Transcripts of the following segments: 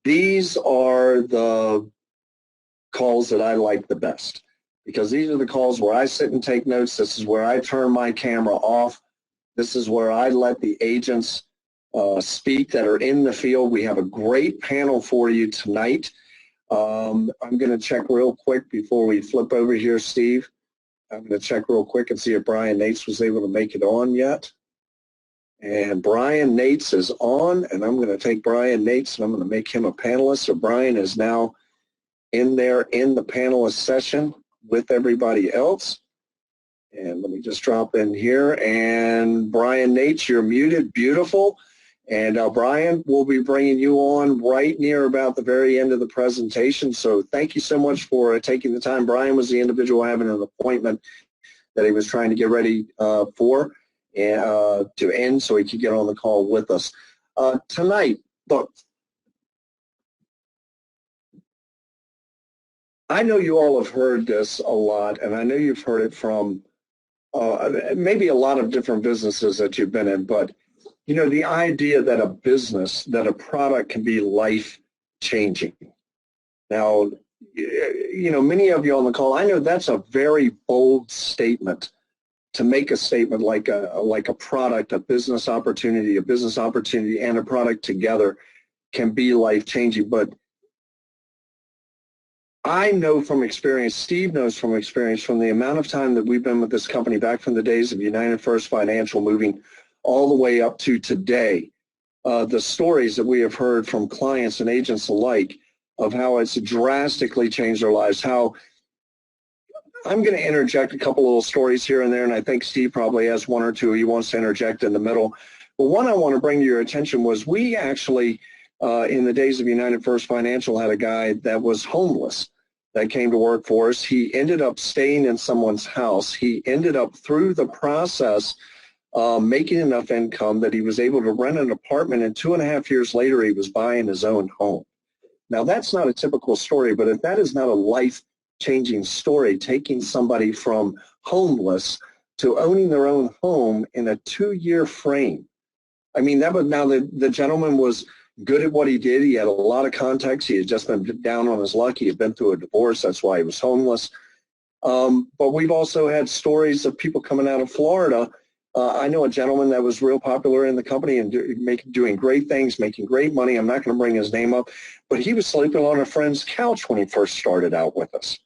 these are the calls that I like the best, because these are the calls where I sit and take notes. This is where I turn my camera off. This is where I let the agents speak that are in the field. We have a great panel for you tonight. I'm going to check real quick before we flip over here, Steve. I'm going to check real quick and see if Brian Nates was able to make it on yet. And Brian Nates is on, and I'm going to take Brian Nates and I'm going to make him a panelist. So Brian is now in there in the panelist session with everybody else. And let me just drop in here. And Brian Nates, you're muted. Beautiful. And Brian, we'll be bringing you on right near about the very end of the presentation. So thank you so much for taking the time. Brian was the individual having an appointment that he was trying to get ready for to end so he could get on the call with us. Tonight, look, I know you all have heard this a lot, and I know you've heard it from maybe a lot of different businesses that you've been in, but you know, the idea that a business, that a product can be life-changing. Now, you know, many of you on the call, I know that's a very bold statement, to make a statement like a product, a business opportunity and a product together can be life-changing. But I know from experience, Steve knows from experience, from the amount of time that we've been with this company back from the days of United First Financial, moving all the way up to today, the stories that we have heard from clients and agents alike of how it's drastically changed their lives. How I'm going to interject a couple little stories here and there, and I think Steve probably has one or two he wants to interject in the middle. But one I want to bring to your attention was we actually, in the days of United First Financial, had a guy that was homeless that came to work for us. He ended up staying in someone's house. He ended up, through the process, making enough income that he was able to rent an apartment, and 2.5 years later he was buying his own home. Now, that's not a typical story, but if that is not a life-changing story, taking somebody from homeless to owning their own home in a 2-year frame. I mean, that was, now the gentleman was good at what he did. He had a lot of contacts. He had just been down on his luck. He had been through a divorce. That's why he was homeless. But we've also had stories of people coming out of Florida. I know a gentleman that was real popular in the company and doing great things, making great money. I'm not going to bring his name up, but he was sleeping on a friend's couch when he first started out with us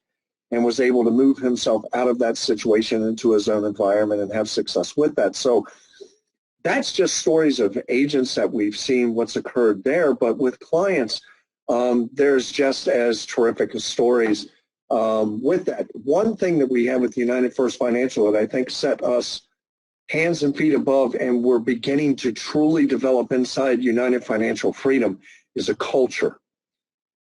and was able to move himself out of that situation into his own environment and have success with that. So that's just stories of agents that we've seen what's occurred there. But with clients, there's just as terrific stories with that. One thing that we have with United First Financial that I think set us hands and feet above, and we're beginning to truly develop inside United Financial Freedom, is a culture.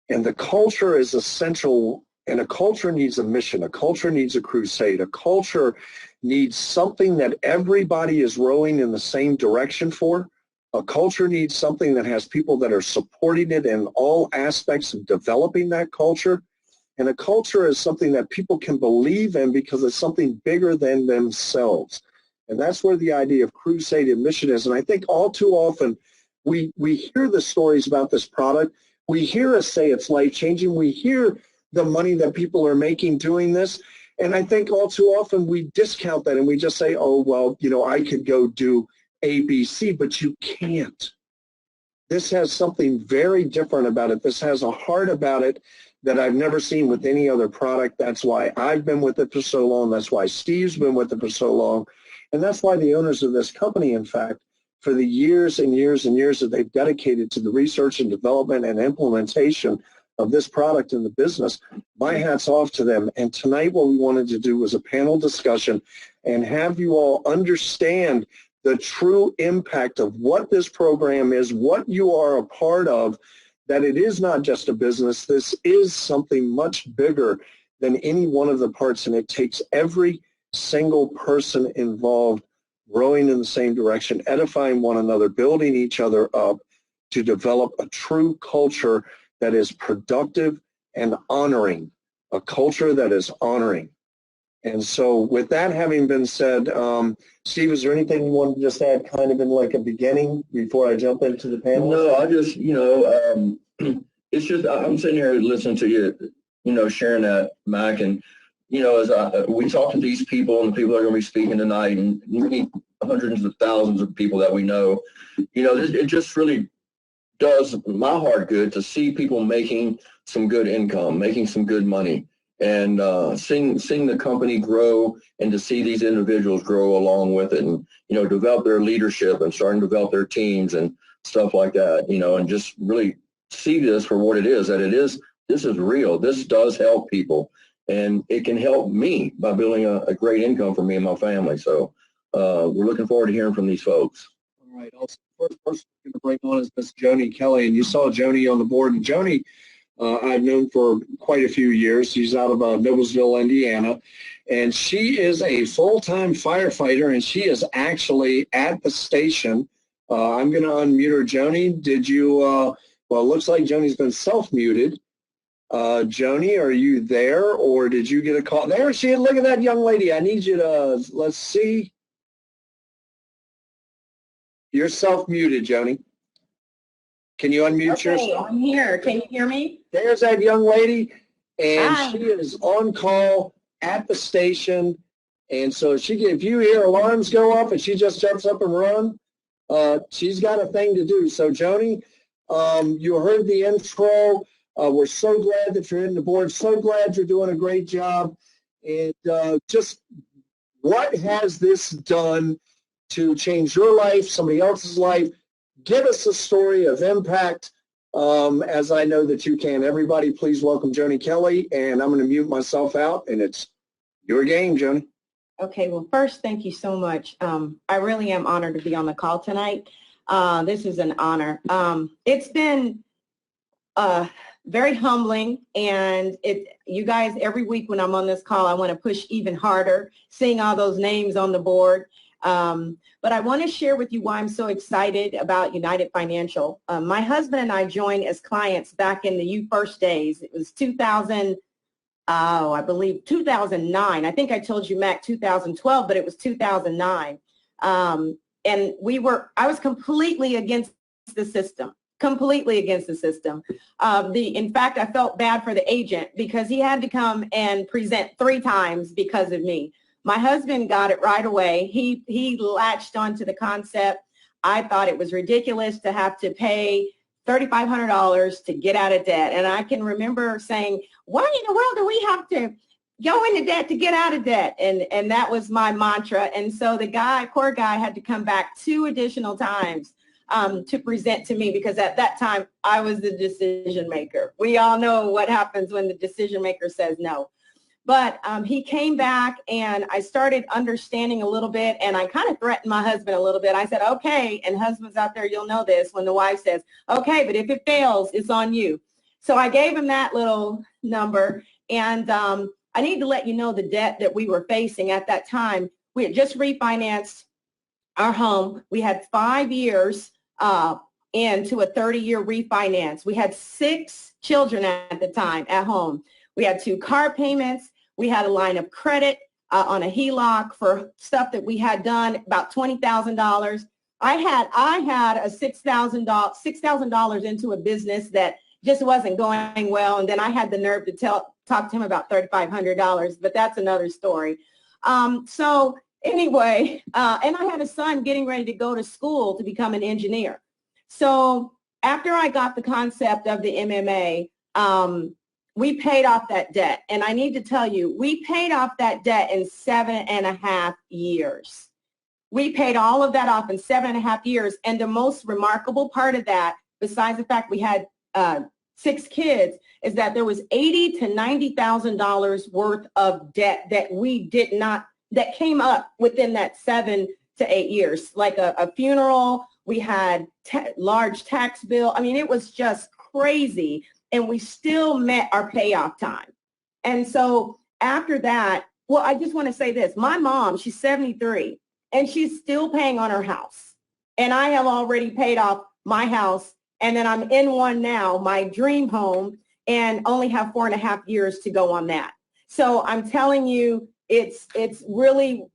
And the culture is essential, and a culture needs a mission. A culture needs a crusade. A culture needs something that everybody is rowing in the same direction for. A culture needs something that has people that are supporting it in all aspects of developing that culture. And a culture is something that people can believe in because it's something bigger than themselves. And that's where the idea of crusade and mission is. And I think all too often we hear the stories about this product. We hear us say it's life-changing. We hear the money that people are making doing this. And I think all too often we discount that and we just say, oh, well, you know, I could go do A, B, C, but you can't. This has something very different about it. This has a heart about it that I've never seen with any other product. That's why I've been with it for so long. That's why Steve's been with it for so long. And that's why the owners of this company, in fact, for the years and years and years that they've dedicated to the research and development and implementation of this product in the business, my hat's off to them. And tonight what we wanted to do was a panel discussion and have you all understand the true impact of what this program is, what you are a part of, that it is not just a business. This is something much bigger than any one of the parts, and it takes every single person involved rowing in the same direction, edifying one another, building each other up to develop a true culture that is productive and honoring, a culture that is honoring. And so with that having been said, Steve, is there anything you want to just add kind of in like a beginning before I jump into the panel? No, I just, you know, it's just, I'm sitting here listening to you, sharing that, Mac, and, as we talk to these people and the people that are going to be speaking tonight and many hundreds of thousands of people that we know, it just really does my heart good to see people making some good income, making some good money, and seeing the company grow, and to see these individuals grow along with it, and develop their leadership and starting to develop their teams and stuff like that, and just really see this for what it is, this is real. This does help people, and it can help me by building a great income for me and my family. So we're looking forward to hearing from these folks. All right. Also, the first person we're going to bring on is Miss Joni Kelly, and you saw Joni on the board. And Joni, I've known for quite a few years. She's out of Noblesville, Indiana, and she is a full-time firefighter, and she is actually at the station. I'm going to unmute her. Joni, did you, well, it looks like Joni's been self-muted. Joni, are you there, or did you get a call? There she is. Look at that young lady. I need you to, let's see. You're self-muted, Joni. Can you unmute yourself? Okay, I'm here. Can you hear me? There's that young lady, and Hi. she is on call at the station. And so if you hear alarms go off and she just jumps up and runs, she's got a thing to do. So Joni, you heard the intro. We're so glad that you're in the board. So glad you're doing a great job. And just what has this done to change your life, somebody else's life? Give us a story of impact, as I know that you can. Everybody, please welcome Joni Kelly, and I'm going to mute myself out, and it's your game, Joni. Okay, well, first, thank you so much. I really am honored to be on the call tonight. This is an honor. It's been very humbling, and you guys, every week when I'm on this call, I want to push even harder, seeing all those names on the board. But I want to share with you why I'm so excited about United Financial. My husband and I joined as clients back in the UFirst days. It was 2009. I think I told you, Mac, 2012, but it was 2009. And I was completely against the system. Completely against the system. In fact, I felt bad for the agent because he had to come and present 3 times because of me. My husband got it right away. He latched onto the concept. I thought it was ridiculous to have to pay $3,500 to get out of debt. And I can remember saying, why in the world do we have to go into debt to get out of debt? And that was my mantra. And so the poor guy had to come back 2 additional times to present to me, because at that time I was the decision maker. We all know what happens when the decision maker says no. But he came back, and I started understanding a little bit, and I kind of threatened my husband a little bit. I said, okay, and husbands out there, you'll know this, when the wife says, okay, but if it fails, it's on you. So I gave him that little number, and I need to let you know the debt that we were facing at that time. We had just refinanced our home. We had 5 years into a 30-year refinance. We had 6 children at the time at home. We had 2 car payments. We had a line of credit on a HELOC for stuff that we had done, about $20,000. I had a $6,000 into a business that just wasn't going well, and then I had the nerve to talk to him about $3,500, but that's another story. So anyway, and I had a son getting ready to go to school to become an engineer. So after I got the concept of the MMA, we paid off that debt. And I need to tell you, we paid off that debt in 7.5 years. We paid all of that off in 7.5 years. And the most remarkable part of that, besides the fact we had 6 kids, is that there was $80,000 to $90,000 worth of debt that came up within that 7 to 8 years, like a funeral. We had large tax bill. I mean, it was just crazy. And we still met our payoff time. And so after that, well, I just want to say this. My mom, she's 73, and she's still paying on her house. And I have already paid off my house, and then I'm in one now, my dream home, and only have 4.5 years to go on that. So I'm telling you, it's really,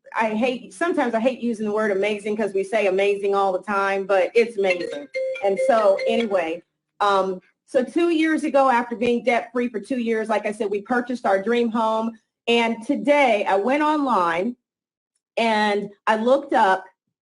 sometimes I hate using the word amazing because we say amazing all the time, but it's amazing. And so anyway, So 2 years ago, after being debt-free for 2 years, like I said, we purchased our dream home. And today I went online and I looked up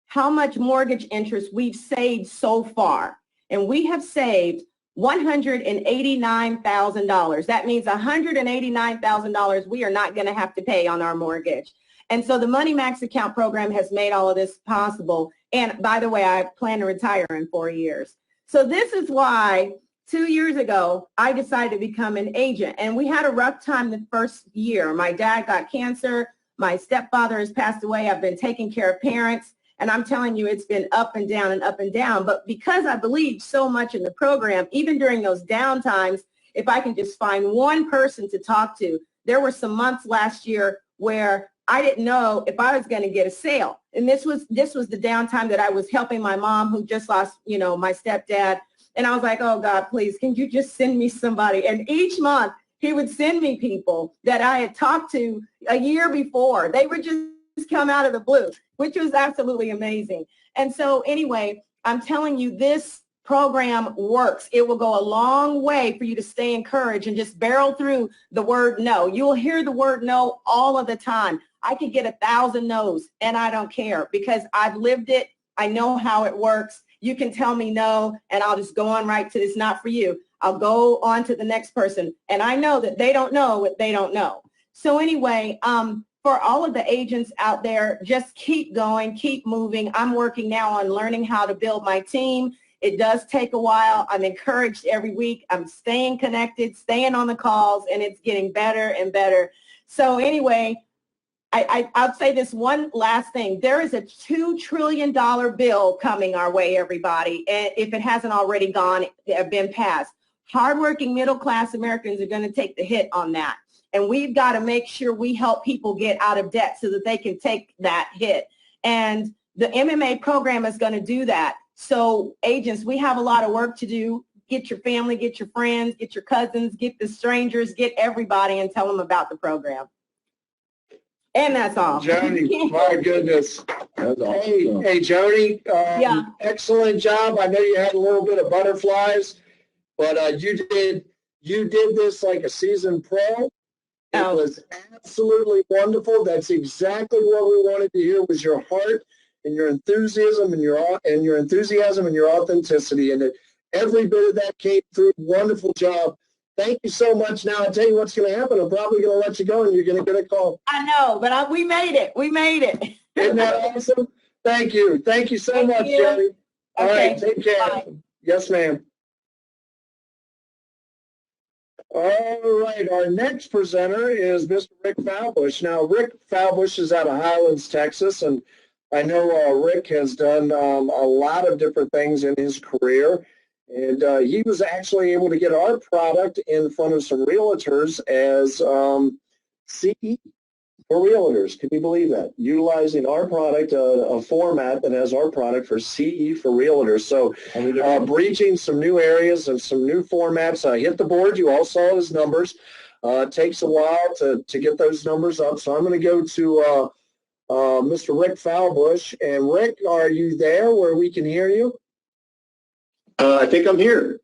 how much mortgage interest we've saved so far. And we have saved $189,000. That means $189,000 we are not going to have to pay on our mortgage. And so the Money Max account program has made all of this possible. And by the way, I plan to retire in 4 years. So this is why 2 years ago, I decided to become an agent. And we had a rough time the first year. My dad got cancer. My stepfather has passed away. I've been taking care of parents. And I'm telling you, it's been up and down and up and down. But because I believe so much in the program, even during those down times, if I can just find one person to talk to, there were some months last year where I didn't know if I was going to get a sale. And this was the downtime that I was helping my mom who just lost, my stepdad. And I was like, oh, God, please, can you just send me somebody? And each month he would send me people that I had talked to a year before. They would just come out of the blue, which was absolutely amazing. And so anyway, I'm telling you, this program works. It will go a long way for you to stay encouraged and just barrel through the word no. You'll hear the word no all of the time. I could get 1,000 no's and I don't care because I've lived it. I know how it works. You can tell me no and I'll just go on right to this, not for you. I'll go on to the next person. And I know that they don't know what they don't know. So anyway, for all of the agents out there, just keep going, keep moving. I'm working now on learning how to build my team. It does take a while. I'm encouraged every week. I'm staying connected, staying on the calls, and it's getting better and better. So anyway, I'll say this one last thing. There is a $2 trillion bill coming our way, everybody, and if it hasn't already been passed. Hardworking middle-class Americans are going to take the hit on that. And we've got to make sure we help people get out of debt so that they can take that hit. And the MMA program is going to do that. So agents, we have a lot of work to do. Get your family, get your friends, get your cousins, get the strangers, get everybody and tell them about the program. And that's all. Joni, my goodness. That's awesome. Hey, Joni, Yeah. excellent job. I know you had a little bit of butterflies, but you did this like a seasoned pro. It was absolutely wonderful. That's exactly what we wanted to hear was your heart and your enthusiasm and your authenticity. And every bit of that came through. Wonderful job. Thank you so much. Now I'll tell you what's going to happen. I'm probably going to let you go and you're going to get a call. I know, but we made it. We made it. Isn't that awesome? Thank you. Thank you so much, Jenny. All right, take care. Bye. Yes, ma'am. All right, our next presenter is Mr. Rick Fahlbusch. Now, Rick Fahlbusch is out of Highlands, Texas, and I know Rick has done a lot of different things in his career, and he was actually able to get our product in front of some realtors as CE for realtors. Can you believe that? Utilizing our product, a format that has our product for CE for realtors. So breaching some new areas and some new formats. Hit the board. You all saw his numbers. It takes a while to get those numbers up. So I'm going to go to Mr. Rick Fahlbusch. And Rick, are you there where we can hear you? I think I'm here.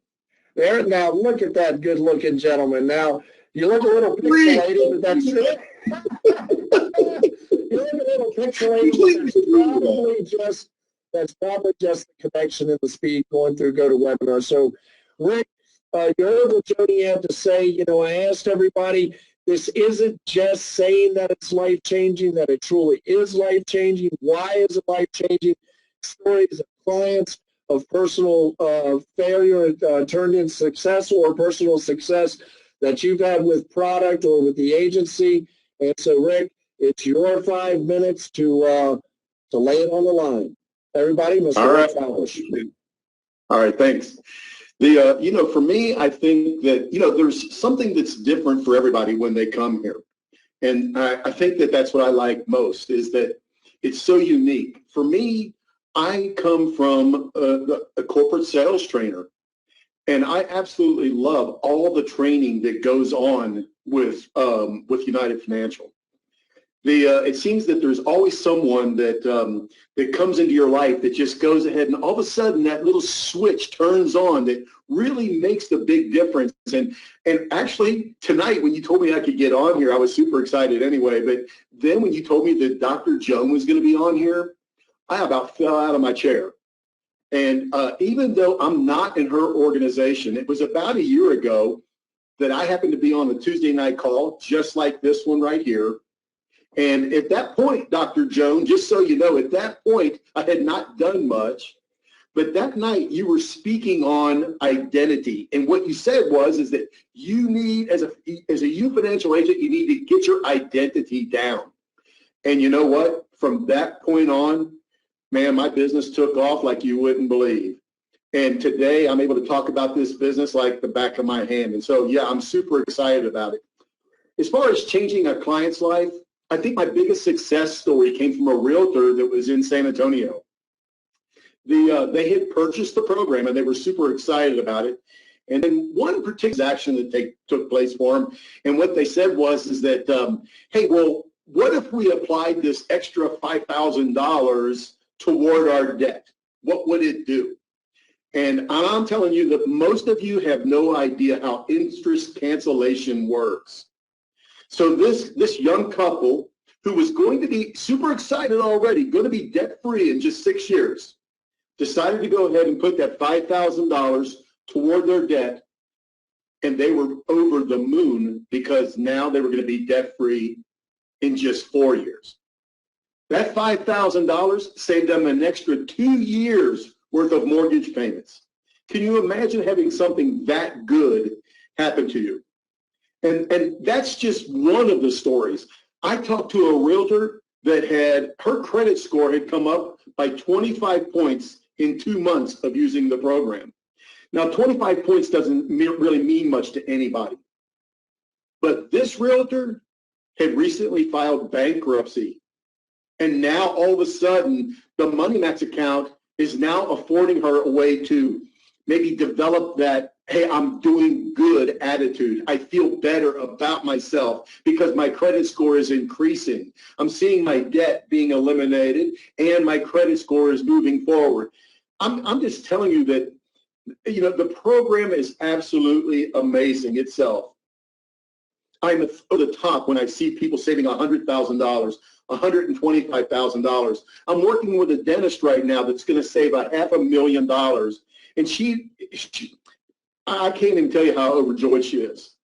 There. Now, look at that good-looking gentleman. Now, you look a little pixelated, but that's it. You look a little pixelated, that's probably just the connection and the speed going through GoToWebinar. So, Rick, you heard what Joni had to say. I asked everybody, this isn't just saying that it's life-changing, that it truly is life-changing. Why is it life-changing? Stories of clients, of personal failure turned into success or personal success that you've had with product or with the agency. And so, Rick, it's your 5 minutes to lay it on the line. Everybody, Mr. Rick Fahlbusch. All right, thanks. For me, I think that, there's something that's different for everybody when they come here. And I think that that's what I like most, is that it's so unique. For me, I come from a corporate sales trainer, and I absolutely love all the training that goes on with United Financial. It seems that there's always someone that comes into your life that just goes ahead and all of a sudden that little switch turns on that really makes the big difference. And actually tonight when you told me I could get on here, I was super excited anyway. But then when you told me that Dr. Joan was going to be on here, I about fell out of my chair. And even though I'm not in her organization, it was about a year ago that I happened to be on a Tuesday night call, just like this one right here. And at that point, Dr. Joan, just so you know, at that point, I had not done much. But that night, you were speaking on identity. And what you said is that you need, as a UFinancial agent, you need to get your identity down. And you know what? From that point on, man, my business took off like you wouldn't believe. And today, I'm able to talk about this business like the back of my hand. And so, yeah, I'm super excited about it. As far as changing a client's life, I think my biggest success story came from a realtor that was in San Antonio. They had purchased the program and they were super excited about it. And then one particular action that took place for them, and what they said is that, hey, well, what if we applied this extra $5,000 toward our debt? What would it do? And I'm telling you that most of you have no idea how interest cancellation works. So this young couple who was going to be super excited already, going to be debt-free in just 6 years, decided to go ahead and put that $5,000 toward their debt, and they were over the moon because now they were going to be debt-free in just 4 years. That $5,000 saved them an extra 2 years worth of mortgage payments. Can you imagine having something that good happen to you? And that's just one of the stories. I talked to a realtor that her credit score had come up by 25 points in 2 months of using the program. Now, 25 points doesn't really mean much to anybody. But this realtor had recently filed bankruptcy. And now all of a sudden, the Money Max account is now affording her a way to maybe develop that, hey, I'm doing good attitude. I feel better about myself because my credit score is increasing. I'm seeing my debt being eliminated and my credit score is moving forward. I'm just telling you that, you know, the program is absolutely amazing itself. I'm at the top when I see people saving $100,000, $125,000. I'm working with a dentist right now that's going to save $500,000. And I can't even tell you how overjoyed she is.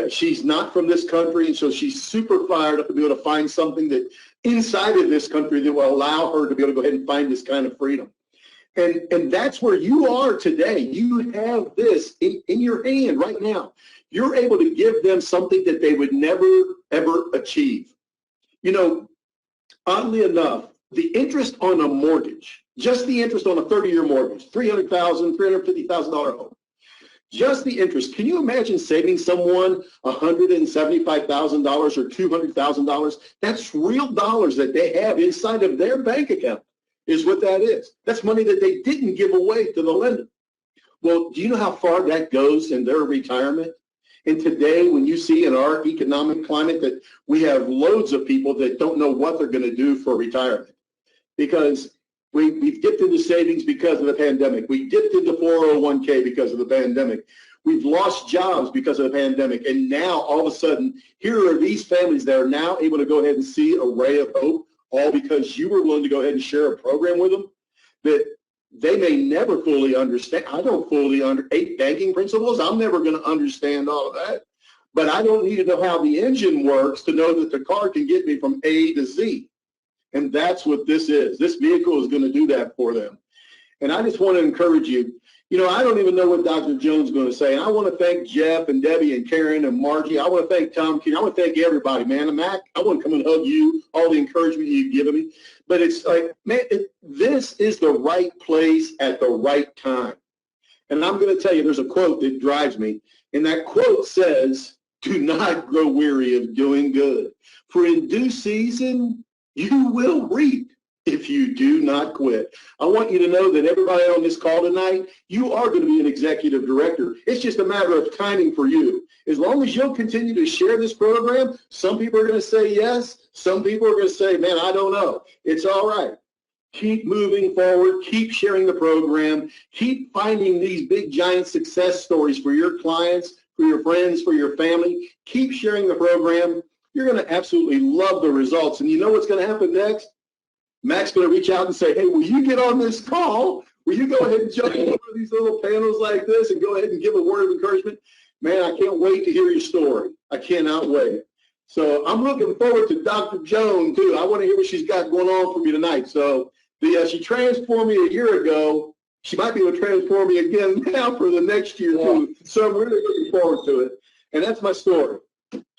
She's not from this country, and so she's super fired up to be able to find something that inside of this country that will allow her to be able to go ahead and find this kind of freedom. And that's where you are today. You have this in your hand right now. You're able to give them something that they would never, ever achieve. You know, oddly enough, the interest on a mortgage, just the interest on a 30-year mortgage, $300,000, $350,000 home, just the interest. Can you imagine saving someone $175,000 or $200,000? That's real dollars that they have inside of their bank account, is what that is. That's money that they didn't give away to the lender. Well, do you know how far that goes in their retirement? And today, when you see in our economic climate that we have loads of people that don't know what they're going to do for retirement, because we've dipped into savings because of the pandemic. We dipped into 401k because of the pandemic. We've lost jobs because of the pandemic. And now, all of a sudden, here are these families that are now able to go ahead and see a ray of hope, all because you were willing to go ahead and share a program with them that they may never fully understand. I don't fully understand banking principles. I'm never going to understand all of that. But I don't need to know how the engine works to know that the car can get me from A to Z. And that's what this is. This vehicle is going to do that for them. And I just want to encourage you. You know, I don't even know what Dr. Jones is going to say. And I want to thank Jeff and Debbie and Karen and Margie. I want to thank Tom King. I want to thank everybody, man. And Mac, I want to come and hug you, all the encouragement you've given me. But it's like, man, this is the right place at the right time. And I'm going to tell you, there's a quote that drives me. And that quote says, do not grow weary of doing good. For in due season, you will reap if you do not quit. I want you to know that everybody on this call tonight, you are going to be an executive director. It's just a matter of timing for you. As long as you'll continue to share this program, some people are going to say yes. Some people are going to say, man, I don't know. It's all right. Keep moving forward. Keep sharing the program. Keep finding these big, giant success stories for your clients, for your friends, for your family. Keep sharing the program. You're going to absolutely love the results. And you know what's going to happen next? Mac's going to reach out and say, hey, will you get on this call? Will you go ahead and jump on one of these little panels like this and go ahead and give a word of encouragement? Man, I can't wait to hear your story. I cannot wait. So I'm looking forward to Dr. Joan, too. I want to hear what she's got going on for me tonight. So she transformed me a year ago. She might be able to transform me again now for the next year, too. So I'm really looking forward to it. And that's my story.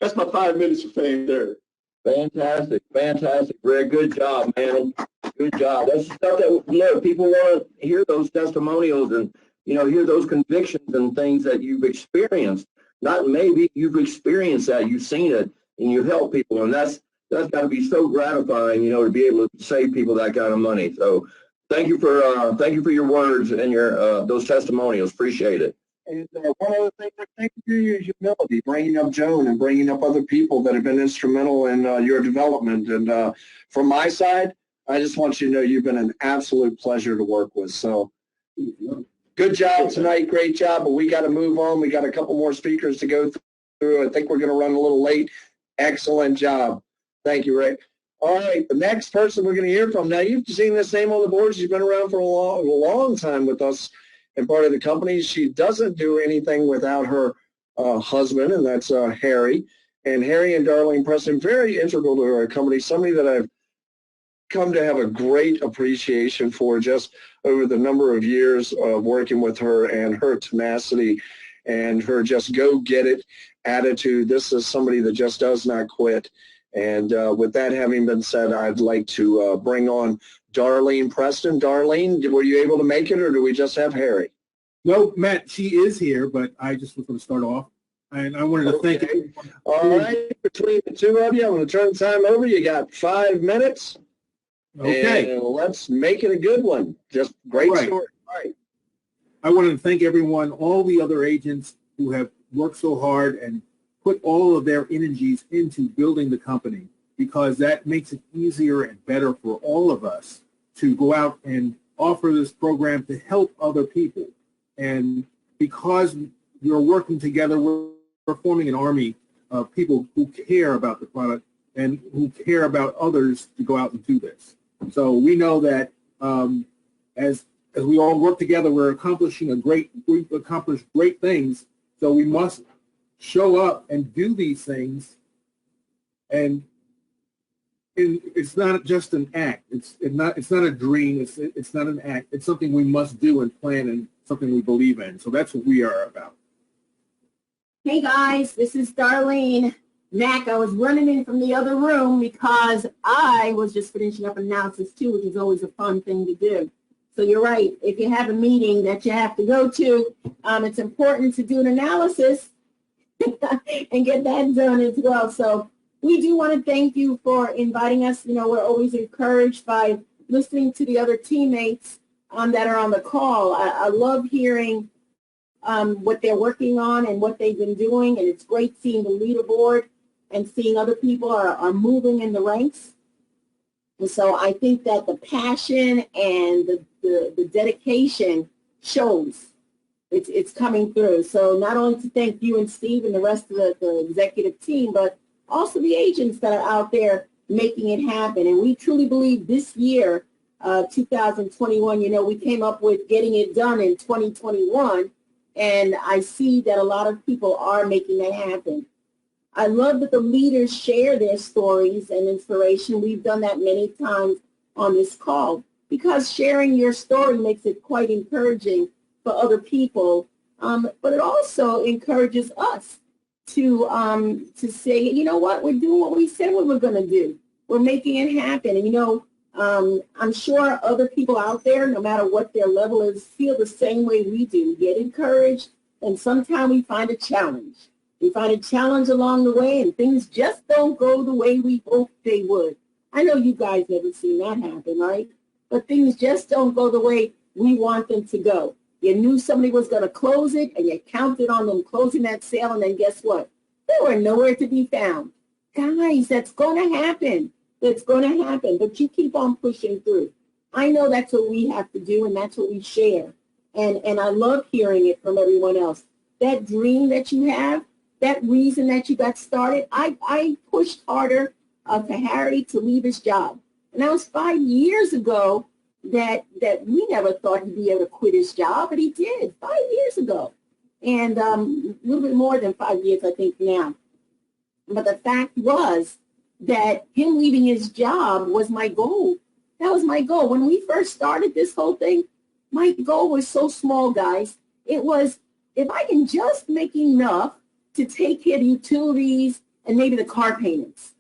That's my 5 minutes of fame there. Fantastic, fantastic, Greg. Good job, man. Good job. That's stuff that, look, people want to hear those testimonials and, hear those convictions and things that you've experienced. Not maybe, you've experienced that, you've seen it, and you've helped people. And that's got to be so gratifying, to be able to save people that kind of money. So thank you for your words and your those testimonials. Appreciate it. And one other thing, thank you for your humility, bringing up Joan and bringing up other people that have been instrumental in your development. And from my side, I just want you to know you've been an absolute pleasure to work with. So good job tonight. Great job. But we got to move on. We got a couple more speakers to go through. I think we're going to run a little late. Excellent job. Thank you, Rick. All right, the next person we're going to hear from. Now, you've seen this name on the board. She's been around for a long time with us and part of the company. She doesn't do anything without her husband, and that's Harry. And Harry and Darlene Preston, very integral to our company, somebody that I've come to have a great appreciation for just over the number of years of working with her, and her tenacity and her just go-get-it attitude. This is somebody that just does not quit. And with that having been said, I'd like to bring on Darlene Preston. Darlene, were you able to make it, or do we just have Harry? No, Matt, she is here, but I just was going to start off. And I wanted to thank everyone. All right, between the two of you, I'm going to turn the time over. You got 5 minutes. Okay. And let's make it a good one. Just great story. All right. I wanted to thank everyone, all the other agents who have worked so hard and put all of their energies into building the company, because that makes it easier and better for all of us to go out and offer this program to help other people. And because we're working together, we're forming an army of people who care about the product and who care about others to go out and do this. So we know that as we all work together, we've accomplished great things. So we must show up and do these things. And it's not just an act. It's not a dream. It's not an act. It's something we must do and plan, and something we believe in. So that's what we are about. Hey guys, this is Darlene. Mac, I was running in from the other room because I was just finishing up analysis too, which is always a fun thing to do. So you're right. If you have a meeting that you have to go to, it's important to do an analysis and get that done as well. So we do want to thank you for inviting us. We're always encouraged by listening to the other teammates that are on the call. I love hearing what they're working on and what they've been doing, and it's great seeing the leaderboard and seeing other people are moving in the ranks. And so I think that the passion and the dedication shows. It's coming through. So not only to thank you and Steve and the rest of the executive team, but also the agents that are out there making it happen. And we truly believe this year, 2021, we came up with getting it done in 2021. And I see that a lot of people are making that happen. I love that the leaders share their stories and inspiration. We've done that many times on this call, because sharing your story makes it quite encouraging for other people. But it also encourages us to say, you know what, we're doing what we said we were going to do. We're making it happen. And, I'm sure other people out there, no matter what their level is, feel the same way we do. We get encouraged, and sometimes we find a challenge. We find a challenge along the way, and things just don't go the way we hoped they would. I know you guys never seen that happen, right? But things just don't go the way we want them to go. You knew somebody was going to close it, and you counted on them closing that sale, and then guess what? They were nowhere to be found. Guys, that's going to happen. That's going to happen, but you keep on pushing through. I know that's what we have to do, and that's what we share. And I love hearing it from everyone else. That dream that you have, that reason that you got started, I pushed harder for Harry to leave his job. And that was 5 years ago that we never thought he'd be able to quit his job, but he did 5 years ago. And a little bit more than 5 years, I think, now. But the fact was that him leaving his job was my goal. That was my goal. When we first started this whole thing, my goal was so small, guys. It was, if I can just make enough to take care of utilities and maybe the car payments,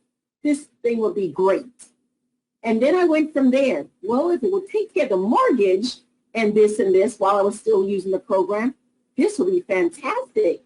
this thing would be great. And then I went from there. Well, if it would take care of the mortgage and this while I was still using the program, this would be fantastic.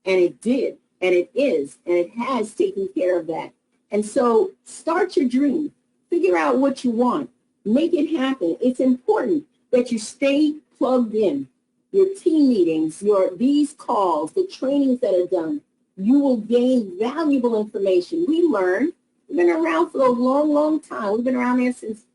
And it did, and it is, and it has taken care of that. And so start your dream. Figure out what you want. Make it happen. It's important that you stay plugged in. Your team meetings, these calls, the trainings that are done, you will gain valuable information. We learn. We've been around for a long, long time. We've been around there since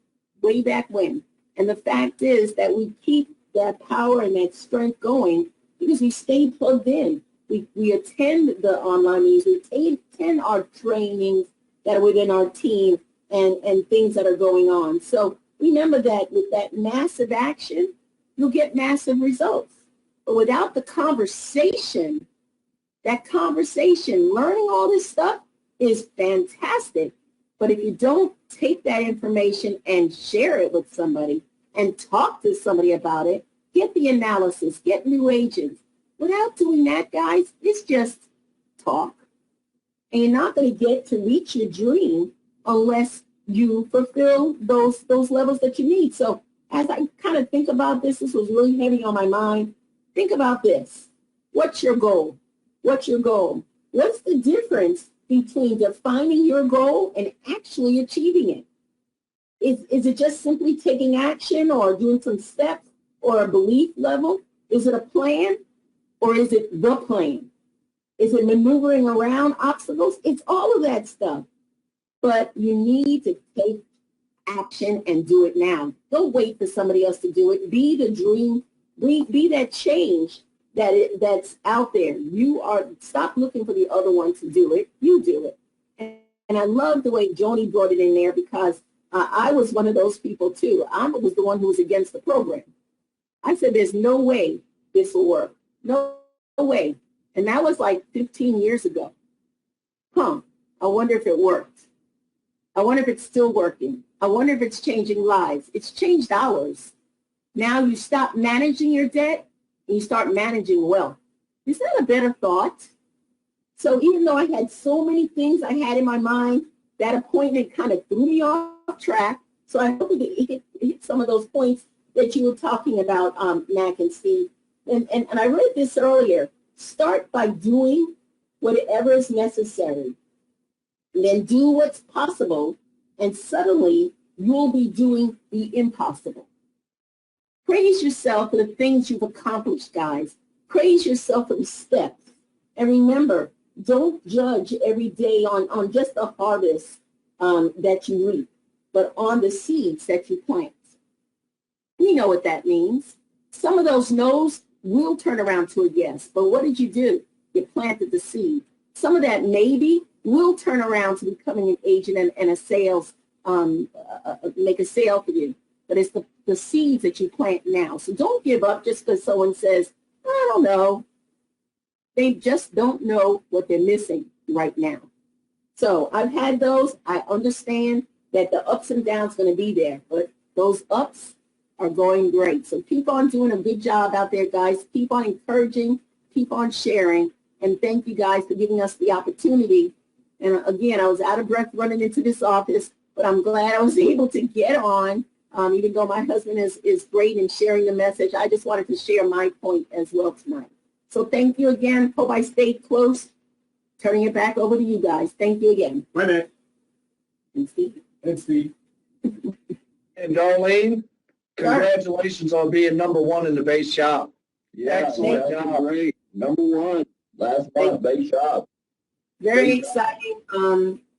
way back when. And the fact is that we keep that power and that strength going because we stay plugged in. We attend the online meetings. We attend our trainings that are within our team and things that are going on. So remember that with that massive action, you'll get massive results. But without the conversation, learning all this stuff is fantastic. But if you don't take that information and share it with somebody and talk to somebody about it, get the analysis, get new agents. Without doing that, guys, it's just talk. And you're not going to get to reach your dream unless you fulfill those levels that you need. So as I kind of think about this was really heavy on my mind. Think about this. What's your goal? What's your goal? What's the difference between defining your goal and actually achieving it? Is it just simply taking action or doing some steps or a belief level? Is it a plan or is it the plan? Is it maneuvering around obstacles? It's all of that stuff. But you need to take action and do it now. Don't wait for somebody else to do it. Be the dream. Be that change that's out there. Stop looking for the other one to do it. You do it. And I love the way Joni brought it in there because I was one of those people too. I was the one who was against the program. I said, there's no way this will work. No way. And that was like 15 years ago. I wonder if it worked. I wonder if it's still working. I wonder if it's changing lives. It's changed ours. Now you stop managing your debt and you start managing wealth. Is that a better thought? So even though I had so many things I had in my mind, that appointment kind of threw me off track. So I hope it hit some of those points that you were talking about, Mac and Steve. And I read this earlier. Start by doing whatever is necessary. And then do what's possible, and suddenly you'll be doing the impossible. Praise yourself for the things you've accomplished, guys. Praise yourself for the steps. And remember, don't judge every day on just the harvest that you reap, but on the seeds that you plant. We know what that means. Some of those no's will turn around to a yes, but what did you do? You planted the seed. Some of that maybe will turn around to becoming an agent and a sales, make a sale for you. But it's the seeds that you plant now. So don't give up just because someone says, I don't know. They just don't know what they're missing right now. So I've had those. I understand that the ups and downs are going to be there, but those ups are going great. So keep on doing a good job out there, guys. Keep on encouraging, keep on sharing, and thank you guys for giving us the opportunity. And again, I was out of breath running into this office, but I'm glad I was able to get on, even though my husband is great in sharing the message. I just wanted to share my point as well tonight. So thank you again. Hope I stayed close. Turning it back over to you guys. Thank you again. Bye, Matt. And Steve. It's the And Darlene, congratulations on being #1 in the base shop. Yeah, Excellent that's job. great. #1 last month, base shop. Very exciting.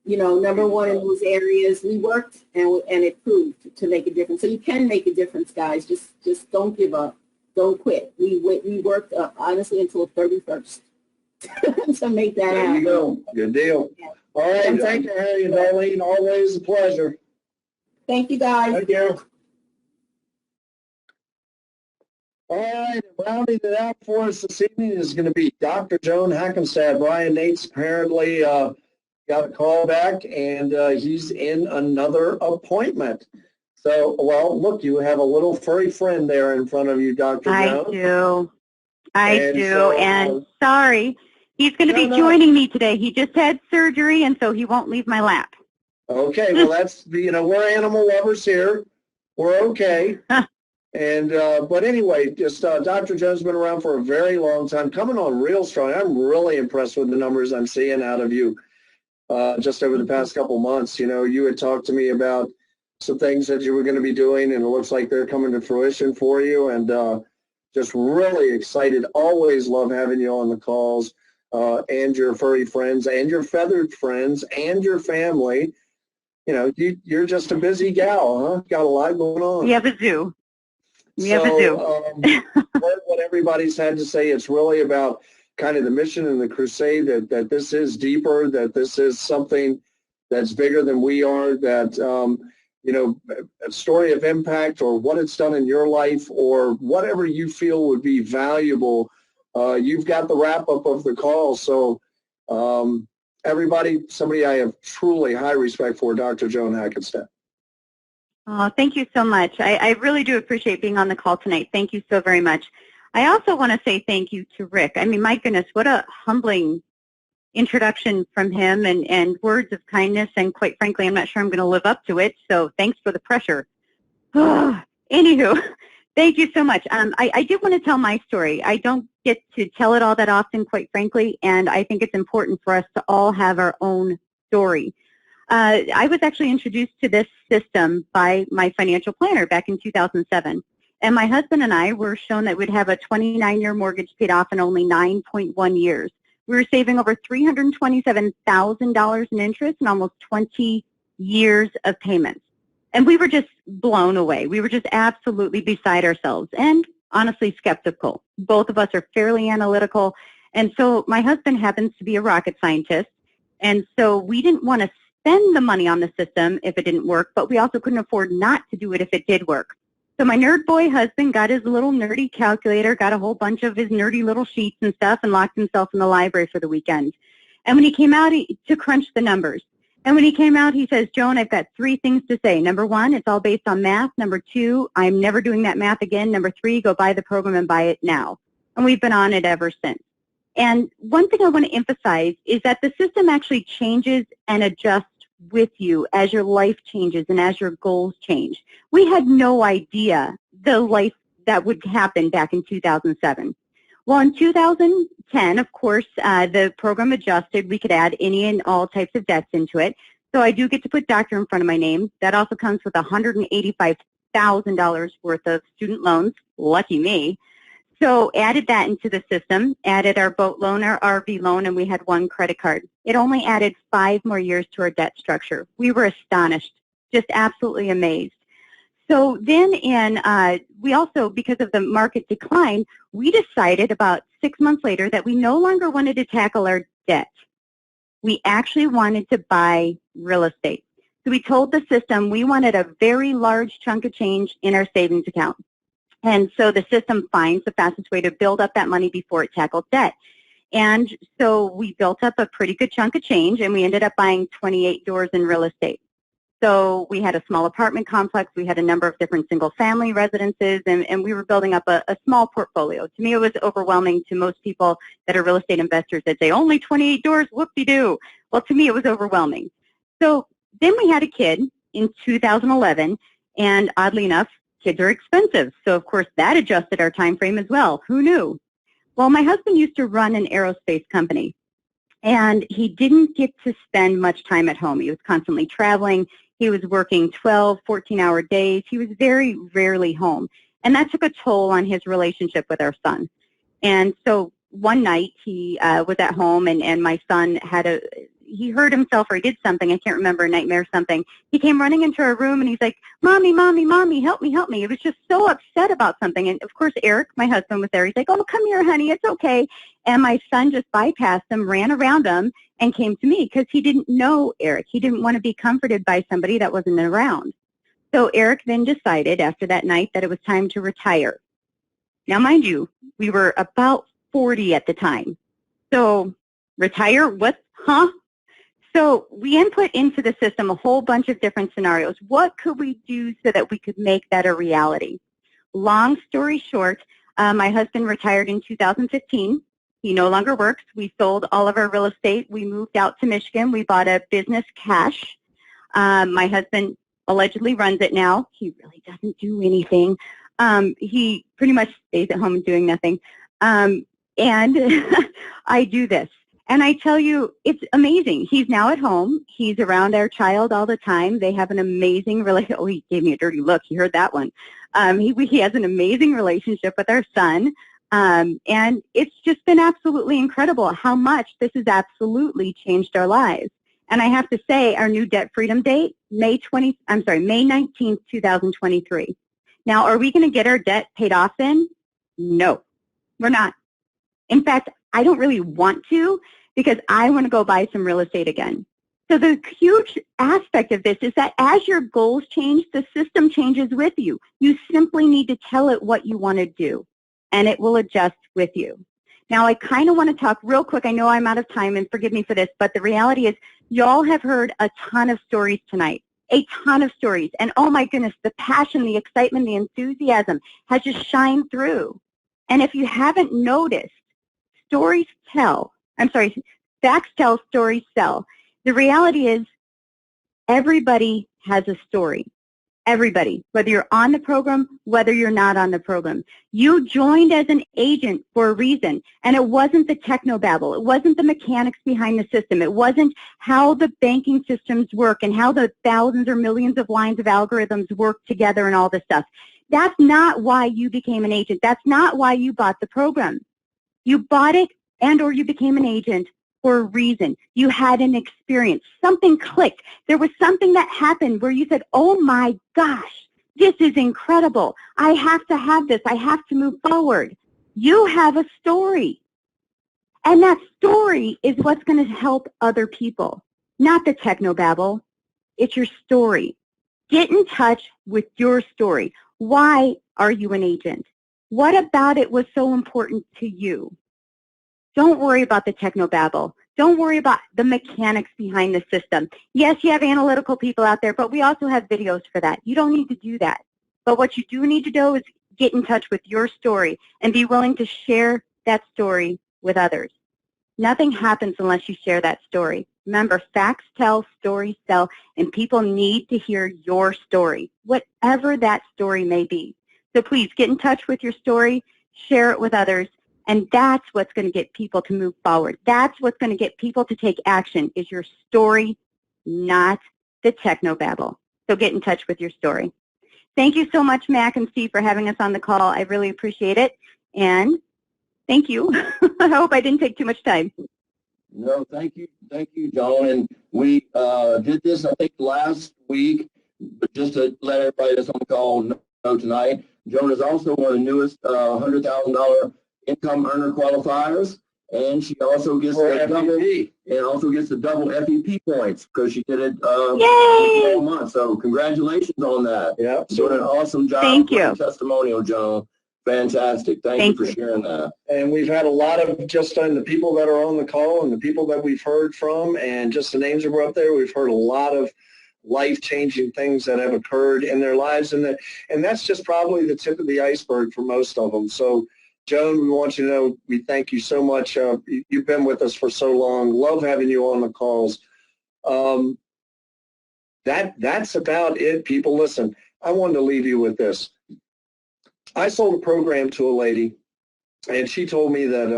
You know, #1 in those areas. We worked and it proved to make a difference. So you can make a difference, guys. Just don't give up. Don't quit. We worked honestly until the 31st to make that There happen. you go. Good deal. Yeah. All right, thank you, Harry and Darlene. Always a pleasure. Thank you, guys. Thank you. All right, rounding it out for us this evening is going to be Dr. Joan Haakonstad. Brian Nate's apparently got a call back, and he's in another appointment. So, well, look, you have a little furry friend there in front of you, Dr. Joan. I do. And sorry, he's going to be joining me today. He just had surgery, and so he won't leave my lap. Okay, well, that's, you know, we're animal lovers here. We're okay. And, but anyway, just Dr. Joan's been around for a very long time, coming on real strong. I'm really impressed with the numbers I'm seeing out of you just over the past couple months. You know, you had talked to me about some things that you were going to be doing, and it looks like they're coming to fruition for you. And just really excited. Always love having you on the calls, and your furry friends and your feathered friends and your family. You know, you're just a busy gal, huh? Got a lot going on. We have a zoo. What everybody's had to say, it's really about kind of the mission and the crusade that this is deeper, that this is something that's bigger than we are, that, you know, a story of impact or what it's done in your life or whatever you feel would be valuable. You've got the wrap-up of the call. So everybody, somebody I have truly high respect for, Dr. Joan Haakonstad. Oh, thank you so much. I really do appreciate being on the call tonight. Thank you so very much. I also want to say thank you to Rick. I mean, my goodness, what a humbling introduction from him and words of kindness. And quite frankly, I'm not sure I'm going to live up to it. So thanks for the pressure. Anywho, thank you so much. I did want to tell my story. I don't get to tell it all that often, quite frankly. And I think it's important for us to all have our own story. I was actually introduced to this system by my financial planner back in 2007. And my husband and I were shown that we'd have a 29-year mortgage paid off in only 9.1 years. We were saving over $327,000 in interest and almost 20 years of payments. And we were just blown away. We were just absolutely beside ourselves and honestly skeptical. Both of us are fairly analytical. And so my husband happens to be a rocket scientist. And so we didn't want to spend the money on the system if it didn't work, but we also couldn't afford not to do it if it did work. So my nerd boy husband got his little nerdy calculator, got a whole bunch of his nerdy little sheets and stuff, and locked himself in the library for the weekend. And when he came out to crunch the numbers, and when he came out, he says, Joan, I've got 3 things to say. Number 1, it's all based on math. Number 2, I'm never doing that math again. Number 3, go buy the program and buy it now. And we've been on it ever since. And one thing I want to emphasize is that the system actually changes and adjusts with you as your life changes and as your goals change. We had no idea the life that would happen back in 2007. Well, in 2010, of course, the program adjusted. We could add any and all types of debts into it. So I do get to put doctor in front of my name. That also comes with $185,000 worth of student loans. Lucky me. So added that into the system, added our boat loan, our RV loan, and we had 1 credit card. It only added 5 more years to our debt structure. We were astonished, just absolutely amazed. So then we also, because of the market decline, we decided about 6 months later that we no longer wanted to tackle our debt. We actually wanted to buy real estate. So we told the system we wanted a very large chunk of change in our savings account. And so the system finds the fastest way to build up that money before it tackles debt. And so we built up a pretty good chunk of change, and we ended up buying 28 doors in real estate. So we had a small apartment complex. We had a number of different single-family residences, and we were building up a small portfolio. To me, it was overwhelming. To most people that are real estate investors that say, only 28 doors, whoop-de-doo. Well, to me, it was overwhelming. So then we had a kid in 2011, and oddly enough, kids are expensive. So, of course, that adjusted our time frame as well. Who knew? Well, my husband used to run an aerospace company, and he didn't get to spend much time at home. He was constantly traveling. He was working 12, 14-hour days. He was very rarely home. And that took a toll on his relationship with our son. And so one night he was at home, and my son he hurt himself or he did something. I can't remember, a nightmare or something. He came running into our room and he's like, Mommy, Mommy, Mommy, help me, help me. He was just so upset about something. And of course, Eric, my husband, was there. He's like, oh, come here, honey, it's okay. And my son just bypassed him, ran around him, and came to me because he didn't know Eric. He didn't want to be comforted by somebody that wasn't around. So Eric then decided after that night that it was time to retire. Now, mind you, we were about 40 at the time. So retire? What? Huh? So we input into the system a whole bunch of different scenarios. What could we do so that we could make that a reality? Long story short, my husband retired in 2015. He no longer works. We sold all of our real estate. We moved out to Michigan. We bought a business cash. My husband allegedly runs it now. He really doesn't do anything. He pretty much stays at home doing nothing. And I do this. And I tell you, it's amazing. He's now at home. He's around our child all the time. They have an amazing relationship. Oh, he gave me a dirty look. You heard that one. He has an amazing relationship with our son. And it's just been absolutely incredible how much this has absolutely changed our lives. And I have to say, our new debt freedom date, May 19th, 2023. Now, are we going to get our debt paid off then? No, we're not. In fact, I don't really want to, because I want to go buy some real estate again. So the huge aspect of this is that as your goals change, the system changes with you. You simply need to tell it what you want to do, and it will adjust with you. Now, I kind of want to talk real quick. I know I'm out of time, and forgive me for this, but the reality is y'all have heard a ton of stories tonight, a ton of stories. And oh my goodness, the passion, the excitement, the enthusiasm has just shined through. And if you haven't noticed, facts tell, stories sell. The reality is everybody has a story. Everybody, whether you're on the program, whether you're not on the program. You joined as an agent for a reason, and it wasn't the technobabble. It wasn't the mechanics behind the system. It wasn't how the banking systems work and how the thousands or millions of lines of algorithms work together and all this stuff. That's not why you became an agent. That's not why you bought the program. You bought it and or you became an agent for a reason. You had an experience. Something clicked. There was something that happened where you said, oh my gosh, this is incredible. I have to have this. I have to move forward. You have a story. And that story is what's going to help other people, not the technobabble. It's your story. Get in touch with your story. Why are you an agent? What about it was so important to you? Don't worry about the technobabble. Don't worry about the mechanics behind the system. Yes, you have analytical people out there, but we also have videos for that. You don't need to do that. But what you do need to do is get in touch with your story and be willing to share that story with others. Nothing happens unless you share that story. Remember, facts tell, stories sell, and people need to hear your story, whatever that story may be. So please get in touch with your story, share it with others, and that's what's going to get people to move forward. That's what's going to get people to take action, is your story, not the technobabble. So get in touch with your story. Thank you so much, Mac and Steve, for having us on the call. I really appreciate it. And thank you. I hope I didn't take too much time. No, thank you, Joan. And we did this, I think, last week, but just to let everybody that's on the call know tonight, Joan is also one of the newest $100,000 income earner qualifiers, and she also gets the double FEP points because she did it in 12 months. So congratulations on that. Yeah, doing an awesome job. Thank you. Testimonial, Joan. Fantastic. Thank you for sharing that. And we've had a lot of just on the people that are on the call and the people that we've heard from, and just the names that were up there. We've heard a lot of life-changing things that have occurred in their lives, and that's just probably the tip of the iceberg for most of them. So, Joan, we want you to know we thank you so much. You've been with us for so long. Love having you on the calls. That's about it, people. Listen, I wanted to leave you with this. I sold a program to a lady And she told me that,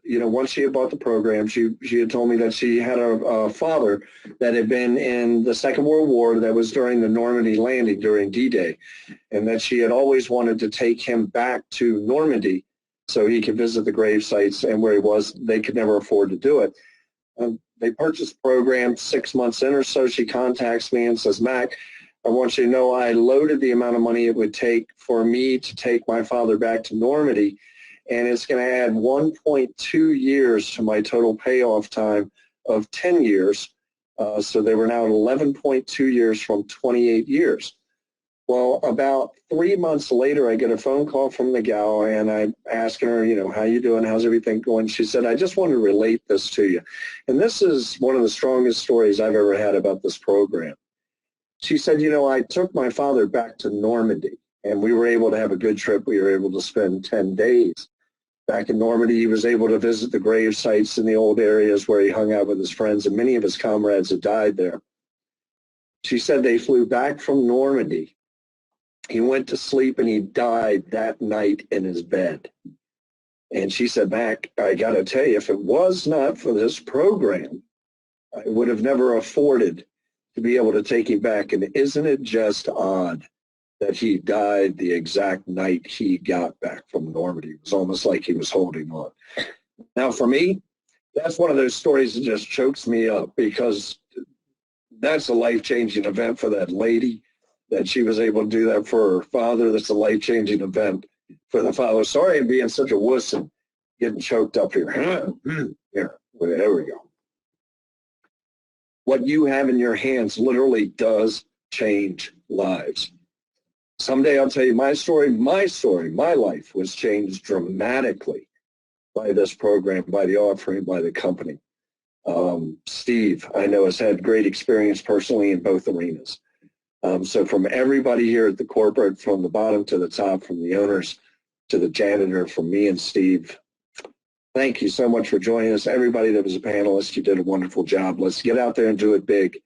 once she had bought the program, she had told me that she had a father that had been in the Second World War, that was during the Normandy landing during D-Day, and that she had always wanted to take him back to Normandy so he could visit the grave sites, and where he was, they could never afford to do it. They purchased the program 6 months in or so. She contacts me and says, Mac, I want you to know I loaded the amount of money it would take for me to take my father back to Normandy, and it's going to add 1.2 years to my total payoff time of 10 years. So they were now at 11.2 years from 28 years. Well, about 3 months later, I get a phone call from the gal, and I'm asking her, how you doing? How's everything going? She said, I just wanted to relate this to you. And this is one of the strongest stories I've ever had about this program. She said, I took my father back to Normandy, and we were able to have a good trip. We were able to spend 10 days. Back in Normandy, he was able to visit the grave sites in the old areas where he hung out with his friends, and many of his comrades had died there. She said they flew back from Normandy. He went to sleep, and he died that night in his bed. And she said, Mac, I got to tell you, if it was not for this program, I would have never afforded to be able to take him back. And isn't it just odd that he died the exact night he got back from Normandy? It was almost like he was holding on. Now, for me, that's one of those stories that just chokes me up, because that's a life-changing event for that lady, that she was able to do that for her father. That's a life-changing event for the father. Sorry I'm being such a wuss and getting choked up here. Here, there we go. What you have in your hands literally does change lives. Someday I'll tell you my story. My life was changed dramatically by this program, by the offering, by the company. Steve, I know, has had great experience personally in both arenas. So from everybody here at the corporate, from the bottom to the top, from the owners to the janitor, from me and Steve, thank you so much for joining us. Everybody that was a panelist, you did a wonderful job. Let's get out there and do it big.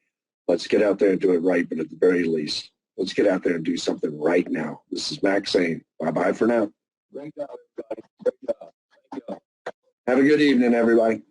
Let's get out there and do it right, but at the very least, let's get out there and do something right now. This is Max saying bye-bye for now. Great job, everybody. Great job. Thank you. Have a good evening, everybody.